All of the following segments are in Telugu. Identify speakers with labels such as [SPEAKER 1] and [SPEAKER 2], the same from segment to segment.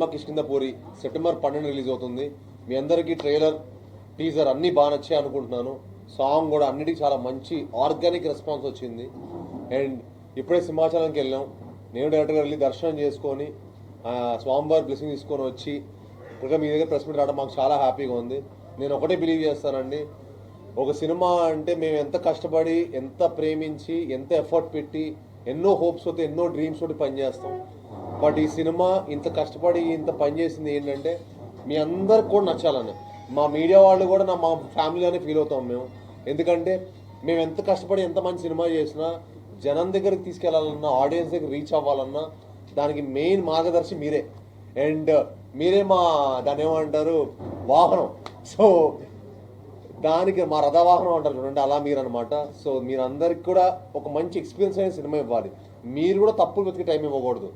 [SPEAKER 1] సినిమా కిష్కింధపురి సెప్టెంబర్ 12 రిలీజ్ అవుతుంది. మీ అందరికీ ట్రైలర్ టీజర్ అన్నీ బాగా నచ్చాయి అనుకుంటున్నాను. సాంగ్ కూడా అన్నిటికీ చాలా మంచి ఆర్గానిక్ రెస్పాన్స్ వచ్చింది. అండ్ ఇప్పుడే సింహాచలంకి వెళ్ళాం. నేను డైరెక్ట్గా వెళ్ళి దర్శనం చేసుకొని స్వామివారి బ్లెస్సింగ్ తీసుకొని వచ్చి ఇంకా మీ దగ్గర ప్రెస్ మీట్ రావడం మాకు చాలా హ్యాపీగా ఉంది. నేను ఒకటే బిలీవ్ చేస్తానండి, ఒక సినిమా అంటే మేము ఎంత కష్టపడి, ఎంత ప్రేమించి, ఎంత ఎఫర్ట్ పెట్టి, ఎన్నో హోప్స్ తోటి, ఎన్నో డ్రీమ్స్ తోటి పనిచేస్తాం. బట్ ఈ సినిమా ఇంత కష్టపడి ఇంత పనిచేసింది ఏంటంటే మీ అందరికి కూడా నచ్చాలని. మా మీడియా వాళ్ళు కూడా మా ఫ్యామిలీగానే ఫీల్ అవుతాం మేము. ఎందుకంటే మేము ఎంత కష్టపడి ఎంత మంచి సినిమా చేసినా జనం దగ్గరికి తీసుకెళ్లాలన్నా, ఆడియన్స్ దగ్గర రీచ్ అవ్వాలన్నా దానికి మెయిన్ మార్గదర్శి మీరే. అండ్ మీరే దాన్ని ఏమంటారు, వాహనం. సో దానికి మా రథవాహనం అంటారు చూడండి, అలా మీరు అనమాట. సో మీరందరికి కూడా ఒక మంచి ఎక్స్పీరియన్స్ అయిన సినిమా ఇవ్వాలి. మీరు కూడా తప్పులు వెతికే టైం ఇవ్వకూడదు,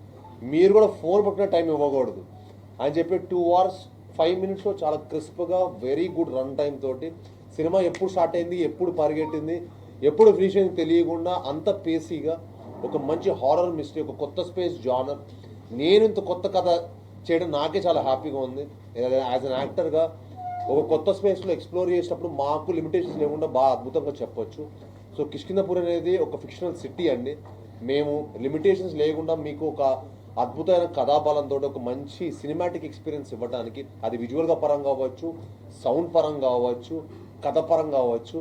[SPEAKER 1] మీరు కూడా ఫోన్ పట్టుకునే టైం ఇవ్వకూడదు అని చెప్పి 2 hours 5 minutes చాలా క్రిస్ప్గా వెరీ గుడ్ రన్ టైం తోటి సినిమా ఎప్పుడు స్టార్ట్ అయింది, ఎప్పుడు పరిగెట్టింది, ఎప్పుడు ఫినిష్ అయింది తెలియకుండా అంత పేసీగా ఒక మంచి హారర్ మిస్టరీ, ఒక కొత్త స్పేస్ జానర్. నేను ఇంత కొత్త కథ చేయడం నాకే చాలా హ్యాపీగా ఉంది. యాజ్ అన్ యాక్టర్గా ఒక కొత్త స్పేస్లో ఎక్స్ప్లోర్ చేసినప్పుడు మాకు లిమిటేషన్స్ లేకుండా బాగా అద్భుతంగా చెప్పొచ్చు. సో కిష్కింధపురి అనేది ఒక ఫిక్షనల్ సిటీ అండి. మేము లిమిటేషన్స్ లేకుండా మీకు ఒక అద్భుతమైన కథాబలంతో ఒక మంచి సినిమాటిక్ ఎక్స్పీరియన్స్ ఇవ్వడానికి, అది విజువల్గా పరంగా అవ్వచ్చు, సౌండ్ పరంగా అవ్వచ్చు, కథ పరంగా అవ్వచ్చు,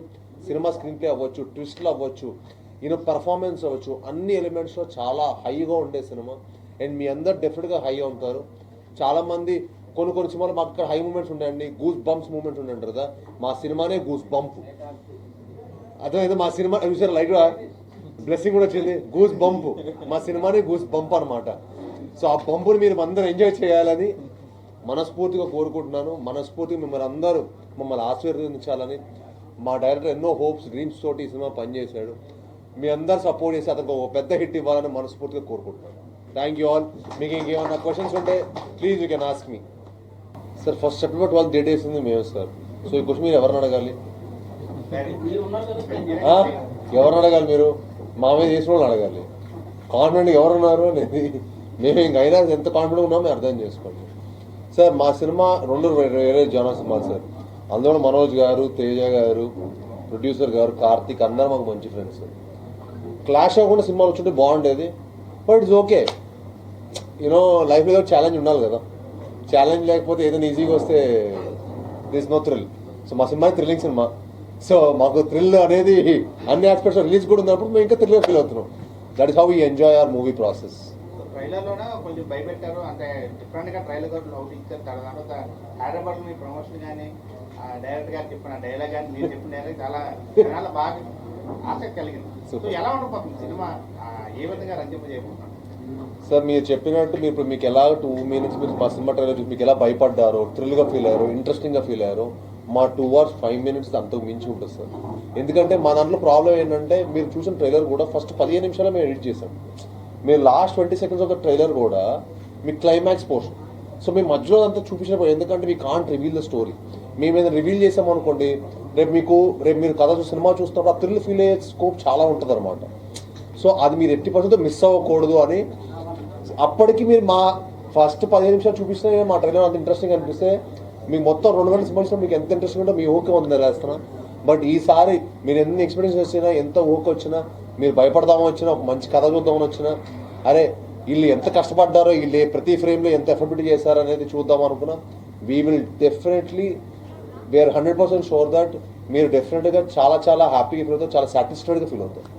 [SPEAKER 1] సినిమా స్క్రీన్ ప్లే అవ్వచ్చు, ట్విస్ట్లు అవ్వచ్చు, పర్ఫార్మెన్స్ అవ్వచ్చు, అన్ని ఎలిమెంట్స్లో చాలా హైగా ఉండే సినిమా. అండ్ మీ అందరు డెఫినెట్గా హై అవుతారు. చాలామంది కొన్ని సినిమాలు మాకు ఇక్కడ హై మూమెంట్స్ ఉంటాయండి, గూస్ బంప్స్ మూమెంట్స్ ఉంటాయంటారు కదా, మా సినిమానే గూస్ బంప్. అర్థమైంది, మా సినిమా చూసారు లైట్ బ్లెస్సింగ్ కూడా వచ్చింది, గూస్ బంప్. మా సినిమానే గూస్ బంప్ అనమాట. సో ఆ బంపుని మీరు అందరూ ఎంజాయ్ చేయాలని మనస్ఫూర్తిగా కోరుకుంటున్నాను. మనస్ఫూర్తిగా మమ్మల్ని ఆశీర్వదించాలని. మా డైరెక్టర్ ఎన్నో హోప్స్, డ్రీమ్స్ తోటి ఈ సినిమా పనిచేశాడు. మీ అందరు సపోర్ట్ చేసి అతనికి ఒక పెద్ద హిట్ ఇవ్వాలని మనస్ఫూర్తిగా కోరుకుంటున్నాను. Thank you all. మీకు ఇంకేమన్నా క్వశ్చన్స్ ఉంటే please you can ask me. Sir first September 12 date వేసింది మేము సార్. సో ఈ క్వశ్చన్ మీరు ఎవరిని అడగాలి? మీరు మా మీద చేసిన వాళ్ళు అడగాలి. కాన్ఫిడెంట్ ఎవరున్నారు అనేది మేము ఇంకైనా ఎంత కాన్ఫిడెంట్ ఉన్నామో మేము అర్థం చేసుకోండి. సార్ మా సినిమా 2 వేరే జానర్ సినిమాలు సార్. అందులో మనోజ్ గారు, తేజ గారు, ప్రొడ్యూసర్ గారు, కార్తిక్ అందరూ మాకు మంచి ఫ్రెండ్స్. క్లాష్ అవ్వకుండా సినిమాలు వచ్చుంటే బాగుండేది. బట్ ఇట్స్ ఓకే, లైఫ్లో ఛాలెంజ్ ఉండాలి కదా. ఛాలెంజ్ లేకపోతే ఏదైనా ఈజీగా వస్తే దిస్ నో థ్రిల్. సో మా సినిమా థ్రిల్లింగ్ సినిమా. సో మాకు థ్రిల్ అనేది అన్ని ఆస్పెక్ట్స్ రిలీజ్ కూడా ఉన్నప్పుడు మేము ఇంకా థ్రిల్గా ఫీల్ అవుతున్నాం. That is how we enjoy our movie process.
[SPEAKER 2] ట్రైలర్లోనే కొంచెం భయపెట్టారు, అంటే డిఫరెంట్గా ట్రైలర్ కూడా ఒకటి ఇచ్చారు. తర్వాత హైదరాబాద్ మీ ప్రమోషన్ కానీ డైరెక్ట్ గారు చెప్పిన డైలాగ్ కానీ మీరు చెప్పిన డైలాగ్ చాలా బాగా ఆసక్తి కలిగింది. సో ఎలా ఉండబోతుంది సినిమా, ఏ విధంగా రంజింపజేయబోతున్నారు?
[SPEAKER 1] సార్ మీరు చెప్పినట్టు మీకు ఎలా 2 minutes మీరు మా సినిమా ట్రైలర్ చూసి మీకు ఎలా భయపడ్డారో, థ్రిల్గా ఫీల్ అయ్యారో, ఇంట్రెస్టింగ్గా ఫీల్ అయ్యారో, మా 2 hours 5 minutes అంతకు మించి ఉంటుంది సార్. ఎందుకంటే మా దాంట్లో ప్రాబ్లం ఏంటంటే మీరు చూసిన ట్రైలర్ కూడా ఫస్ట్ 15 నిమిషాలు మేము ఎడిట్ చేసాం. మీరు last 20 seconds of the trailer కూడా మీ క్లైమాక్స్ పోర్షన్. సో మేము మధ్యలో అంతా చూపించినప్పుడు, ఎందుకంటే we can't reveal the story. మేము ఏదైనా రివీల్ చేసామనుకోండి, రేపు మీరు కథ సినిమా చూస్తున్నప్పుడు ఆ థ్రిల్ ఫీల్ అయ్యే స్కోప్ చాలా ఉంటుంది అనమాట. సో అది మీరు ఎట్టి పరిస్థితుల్లో మిస్ అవ్వకూడదు అని అప్పటికి మీరు మా ఫస్ట్ 15 నిమిషాలు చూపిస్తే మా ట్రైలర్ అంత ఇంట్రెస్టింగ్ అనిపిస్తే మీకు మొత్తం 2 గంటల సినిమా మీకు ఎంత ఇంట్రెస్టింగ్ ఉంటే మీ ఓకే ఉంది వేస్తున్నా. బట్ ఈసారి మీరు ఎన్ని ఎక్స్పీరియన్స్ వచ్చినా, ఎంత ఓకే వచ్చినా, మీరు భయపడదామని వచ్చినా, ఒక మంచి కథ చూద్దామని వచ్చినా, అరే వీళ్ళు ఎంత కష్టపడ్డారో, వీళ్ళు ప్రతి ఫ్రేమ్లో ఎంత ఎఫర్ట్ చేశారో అనేది చూద్దాం అనుకున్నా. We will definitely we are 100% sure that మీరు డెఫినెట్గా చాలా చాలా హ్యాపీగా ఫీల్ అవుతారు, చాలా సాటిస్ఫైడ్గా ఫీల్ అవుతారు.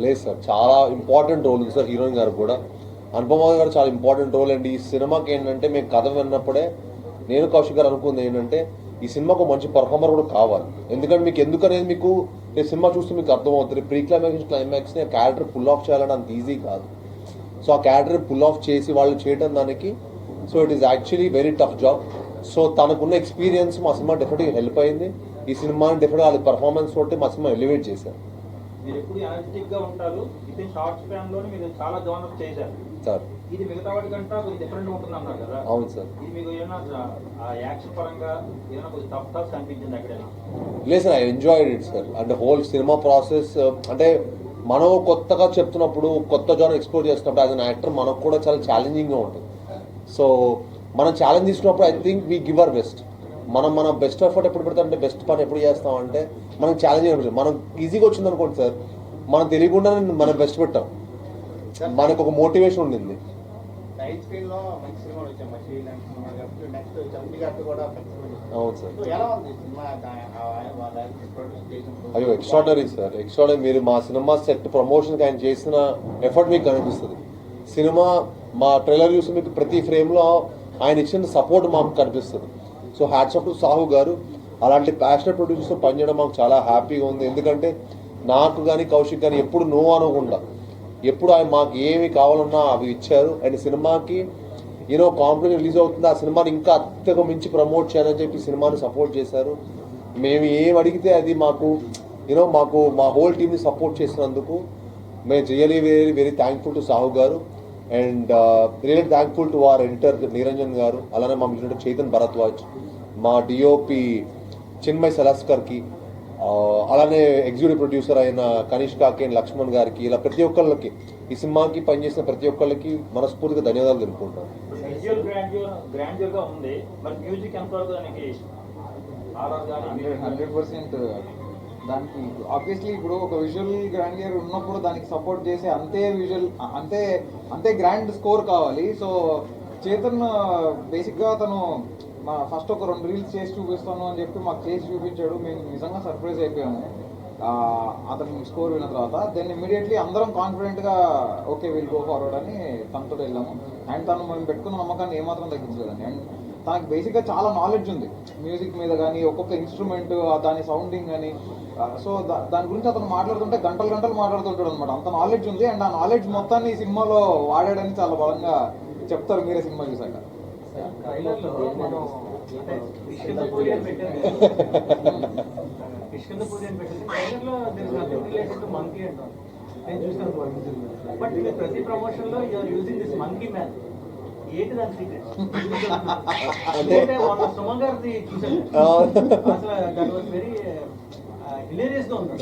[SPEAKER 1] లేదు సార్, చాలా ఇంపార్టెంట్ రోల్ ఉంది సార్ హీరోయిన్ గారు కూడా. అనుపమ గారు చాలా ఇంపార్టెంట్ రోల్. అండ్ ఈ సినిమాకి ఏంటంటే మేము కథ విన్నప్పుడే నేను కౌశిక్ గారు అనుకుంది ఏంటంటే ఈ సినిమాకు మంచి పర్ఫార్మర్ కూడా కావాలి. ఎందుకంటే మీకు ఎందుకనేది మీకు నేను సినిమా చూస్తే మీకు అర్థమవుతుంది. ప్రీ క్లైమాక్స్ని ఆ క్యారెక్టర్ పుల్ ఆఫ్ చేయాలని అంత ఈజీ కాదు. సో ఆ క్యారెక్టర్ పుల్ ఆఫ్ చేసి వాళ్ళు చేయడం దానికి, so it is actually very tough job. So తనకున్న ఎక్స్పీరియన్స్ మా సినిమా డెఫినెట్గా హెల్ప్ అయింది. ఈ సినిమాని డెఫినెట్గా వాళ్ళ పర్ఫార్మెన్స్ తోటి మా సినిమా ఎలివేట్ చేశారు.
[SPEAKER 3] మీరు ఎప్పుడు ఎనర్జెటిక్గా ఉంటారు, విత్ ఇన్ షార్ట్ స్పాన్లో మీరు చాలా జోనర్ చేశారు
[SPEAKER 1] సార్.
[SPEAKER 3] ఇది మిగతా వాటి కంటే కొంచెం డిఫరెంట్ ఉంటుంది అన్నారు కదా.
[SPEAKER 1] అవును సార్.
[SPEAKER 3] ఇది మీకు ఏమైనా ఆ యాక్షన్ పరంగా ఏమైనా కొంచెం టఫ్ అనిపించింది ఎక్కడైనా?
[SPEAKER 1] లేదు sir, I enjoyed it sir. అంటే హోల్ సినిమా ప్రాసెస్ అంటే మనం కొత్తగా చెప్తున్నప్పుడు, కొత్త జానర్ ఎక్స్ప్లోర్ చేస్తున్నప్పుడు యాజ్ అన్ యాక్టర్ మనకు కూడా చాలా ఛాలెంజింగ్గా ఉంటుంది. సో మనం ఛాలెంజ్ తీసుకున్నప్పుడు I think we give our best. మన బెస్ట్ ఎఫర్ట్ ఎప్పుడు పెడతామంటే, బెస్ట్ పని ఎప్పుడు చేస్తామంటే మనం ఛాలెంజ్ అయినప్పుడు. మనం ఈజీగా వచ్చింది అనుకోండి సార్, మనం తెలియకుండానే మనం బెస్ట్ పెట్టాం, మనకు ఒక మోటివేషన్ ఉండింది.
[SPEAKER 2] నైట్ స్క్రీన్ లో మంచి సినిమాలు వచ్చాయి, మంచి సినిమా కాబట్టి నెక్స్ట్ చంపి గారు కూడా
[SPEAKER 1] అవును సార్.
[SPEAKER 2] ఎలా ఉంది సినిమా ప్రొడ్యూస్ చేసినప్పుడు?
[SPEAKER 1] అయ్యో ఎక్స్ట్రాడనరీ సార్, ఎక్స్ట్రాడనరీ. మీరు మా సినిమా సెట్ ప్రమోషన్కి ఆయన చేసిన ఎఫర్ట్ మీకు కనిపిస్తుంది. సినిమా మా ట్రైలర్ చూసి మీకు ప్రతి ఫ్రేమ్లో ఆయన ఇచ్చిన సపోర్ట్ మాకు కనిపిస్తుంది. So hats off to Sahu గారు. అలాంటి ప్యాషనెట్ ప్రొడ్యూసర్తో పనిచేయడం మాకు చాలా హ్యాపీగా ఉంది. ఎందుకంటే నాకు కానీ కౌశిక్ కానీ ఎప్పుడు నో అనకుండా, ఎప్పుడు ఆయన మాకు ఏమి కావాలన్నా అవి ఇచ్చారు. అండ్ సినిమాకి యూనో కాంప్లిమెంట్ రిలీజ్ అవుతుంది, ఆ సినిమాని ఇంకా అత్యగా మించి ప్రమోట్ చేయాలని చెప్పి సినిమాని సపోర్ట్ చేశారు. మేము ఏం అడిగితే అది మాకు మాకు మా హోల్ టీమ్ని సపోర్ట్ చేసినందుకు మేము really very very thankful to Sahu garu. And really thankful to our editor Niranjan garu, అలానే మా మిషన్ చైతన్ భరద్వాజ్, మా డిఓపి చిన్మయ్ సలాస్కర్కి, అలానే ఎగ్జిక్యూటివ్ ప్రొడ్యూసర్ అయిన కనిష్ కాకి అండ్ లక్ష్మణ్ గారికి, ఇలా ప్రతి ఒక్కళ్ళకి ఈ సినిమాకి పనిచేసిన ప్రతి ఒక్కళ్ళకి మనస్ఫూర్తిగా ధన్యవాదాలు తెలుపుకుంటాను.
[SPEAKER 3] విజువల్ గ్రాండ్యూర్ గా ఉంది, మరి మ్యూజిక్ ఎంతవరకు దానికి
[SPEAKER 4] 100% దానికి ఆబ్వియస్లీ ఇప్పుడు ఒక విజువల్ గ్రాండియర్ ఉన్నప్పుడు దానికి సపోర్ట్ చేసే అంతే గ్రాండ్ స్కోర్ కావాలి. సో చేతన్ బేసిక్గా తను ఫస్ట్ ఒక 2 రీల్స్ చేసి చూపిస్తాను అని చెప్పి మాకు చేసి చూపించాడు. మేము నిజంగా సర్ప్రైజ్ అయిపోయాము అతని స్కోర్ విన్న తర్వాత. దెన్ ఇమీడియట్లీ అందరం కాన్ఫిడెంట్గా ఓకే విల్ గో ఫార్వర్డ్ అని తనతో వెళ్ళాము. అండ్ తను మేము పెట్టుకున్న నమ్మకాన్ని ఏమాత్రం తగ్గించలేదండి. అండ్ తనకి బేసిక్గా చాలా నాలెడ్జ్ ఉంది మ్యూజిక్ మీద కానీ, ఒక్కొక్క ఇన్స్ట్రుమెంట్ దాని సౌండింగ్ కానీ. సో దాని గురించి అతను మాట్లాడుతుంటే గంటలు మాట్లాడుతుంటాడు అనమాట, అంత నాలెడ్జ్ ఉంది. అండ్ ఆ నాలెడ్జ్ మొత్తాన్ని ఈ సినిమాలో వాడాడని చాలా బలంగా చెప్తారు మీరే సినిమా చూసాక.
[SPEAKER 3] ప్రతి ప్రమోషన్ లో యూజింగ్ దిస్ మంకీ మ్యాన్, ఏంటి దాని సీక్రెట్? అంటే వాళ్ళ సుమన్ గారిది చూసాను, అసలు దట్ వాస్ వెరీ హిలేరియస్ గా ఉంది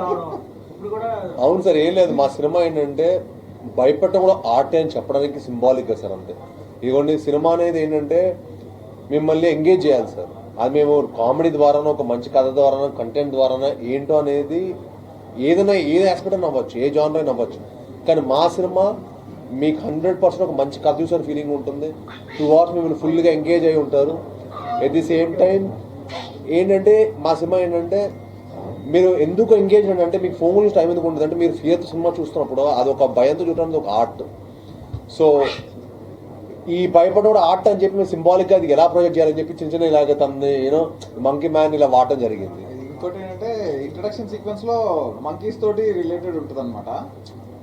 [SPEAKER 3] రావడం. ఇప్పుడు కూడా
[SPEAKER 1] అవును సార్, ఏం లేదు, మా సినిమా ఏంటంటే భయపడటం కూడా ఆర్ట్ అని చెప్పడానికి సింబాలిక్గా సార్. అంతే. ఇదిగోండి, సినిమా అనేది ఏంటంటే మిమ్మల్ని ఎంగేజ్ చేయాలి సార్. అది మేము కామెడీ ద్వారానో, ఒక మంచి కథ ద్వారానో, కంటెంట్ ద్వారానో ఏంటో అనేది ఏదైనా ఏ ఆస్పెక్ట్ అయినా అవ్వచ్చు, ఏ జానర్ అయినా అవ్వచ్చు. కానీ మా సినిమా మీకు 100% ఒక మంచి కథ చూసిన ఫీలింగ్ ఉంటుంది. 2 hours మిమ్మల్ని ఫుల్గా ఎంగేజ్ అయి ఉంటారు. ఎట్ ది సేమ్ టైం ఏంటంటే మా సినిమా ఏంటంటే మీరు ఎందుకు ఎంగేజ్ అంటే మీకు ఫోన్ గురించి టైం ఎందుకు ఉంటుంది అంటే, మీరు ఫియర్తో సినిమా చూస్తున్నప్పుడు అది ఒక భయంతో చూడడానికి ఒక ఆర్ట్. సో ఈ భయపడ కూడా ఆర్ట్ అని చెప్పి మేము సింబాలిక్గా అది ఎలా ప్రొజెక్ట్ చేయాలని చెప్పి చిన్న ఇలాగ తనని మంకీ మ్యాన్ ఇలా వాడటం జరిగింది.
[SPEAKER 4] ఇంకోటి ఏంటంటే ఇంట్రడక్షన్ సీక్వెన్స్ లో మంకీస్ తోటి రిలేటెడ్ ఉంటుంది అనమాట.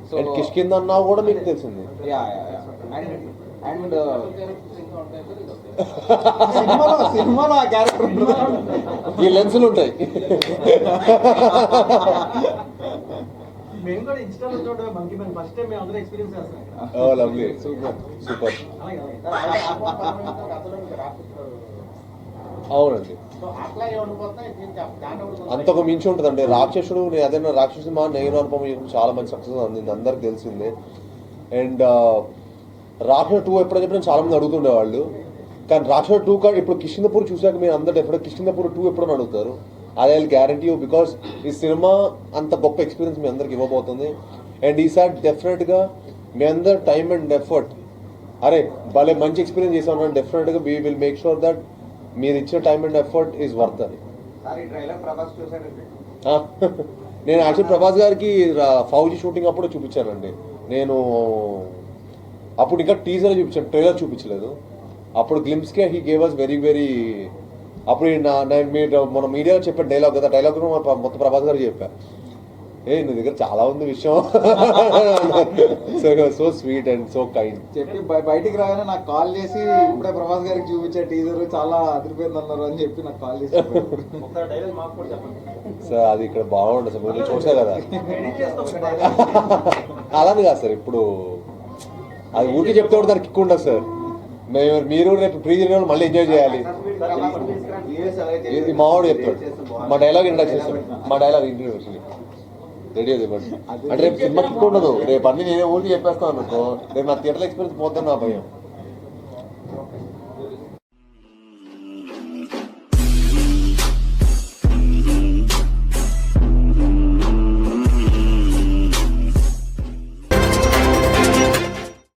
[SPEAKER 1] సో కిష్కింద అన్నా కూడా మీకు తెలిసింది.
[SPEAKER 4] అండ్ సినిమాలో ఆ క్యారెక్టర్ ఉంటుంది,
[SPEAKER 1] ఈ లెన్సులు ఉంటాయి.
[SPEAKER 3] మేము కూడా ఇన్స్టాలో చూడడం మంకీ మ్యాన్ ఫస్ట్ టైం మేము అందరూ ఎక్స్పీరియన్స్ చేస్తాం.
[SPEAKER 1] Lovely, super. అవునండి, అంతకు మించి ఉంటుందండి. రాక్షసుడు అదైనా రాక్షసు మా నేను అనుపమ చాలా మంచి సక్సెస్ అందింది, అందరికి తెలిసిందే. అండ్ రాక్షసు 2 ఎప్పుడో చెప్పిన చాలా మంది అడుగుతుండేవాళ్ళు. కానీ రాక్షసు 2 కాదు, ఇప్పుడు కిష్కిందపూర్ చూసాక మీరు అందరు డెఫినెట్ కిష్కిందపూర్ 2 ఎప్పుడో అడుగుతారు. అది I will guarantee you, because ఈ సినిమా అంత గొప్ప ఎక్స్పీరియన్స్ మీ అందరికి ఇవ్వబోతుంది. అండ్ ఈసారి డెఫినెట్గా మీ అందరు టైమ్ అండ్ ఎఫర్ట్, అరే భలే మంచి ఎక్స్పీరియన్స్ చేసాం, డెఫినెట్గా we will make sure that మీరు ఇచ్చిన time and effort is worth అని. నేను యాక్చువల్ ప్రభాస్ గారికి ఫౌజీ షూటింగ్ అప్పుడు చూపించానండి. నేను అప్పుడు ఇంకా టీజర్ చూపించాను, ట్రైలర్ చూపించలేదు. అప్పుడు గ్లిమ్స్కే he gave us very very. అప్పుడు మీరు మన మీడియాలో చెప్పిన డైలాగ్ కదా, డైలాగ్ మొత్తం ప్రభాస్ గారు చెప్పా, నీ దగ్గర చాలా ఉంది విషయం. So sweet and so kind
[SPEAKER 4] చెప్పి బయటికి రాగానే నాకు కాల్ చేసి ఇప్పుడే ప్రభాస్ గారికి చూపించే టీజర్ చాలా అదిరిపోయింది అన్నారు అని చెప్పి నాకు కాల్ చేసి
[SPEAKER 1] సార్ అది ఇక్కడ బాగుంటుంది సార్, మీరు చూసా కదా. అలానే కాదు సార్, ఇప్పుడు అది ఊరికి చెప్తే కూడా దానికి కిక్ ఉండదు సార్. మీరు రేపు ప్రీ రిలీజ్ మళ్ళీ ఎంజాయ్ చేయాలి. ఇది మావాడు చెప్తాడు, మా డైలాగ్ ఇంట్రడక్షన్ చేస్తాడు, మా డైలాగ్ ఇంట్రడ్యూషన్ రెడీ అది ఇవ్వండి అంటే రేపు సినిమా కిక్ ఉండదు. రేపు అన్ని నేనే ఊరికి చెప్పేస్తాను అనుకో, రేపు నా థియేటర్ ఎక్స్పీరియన్స్ పోతాను నా భయం.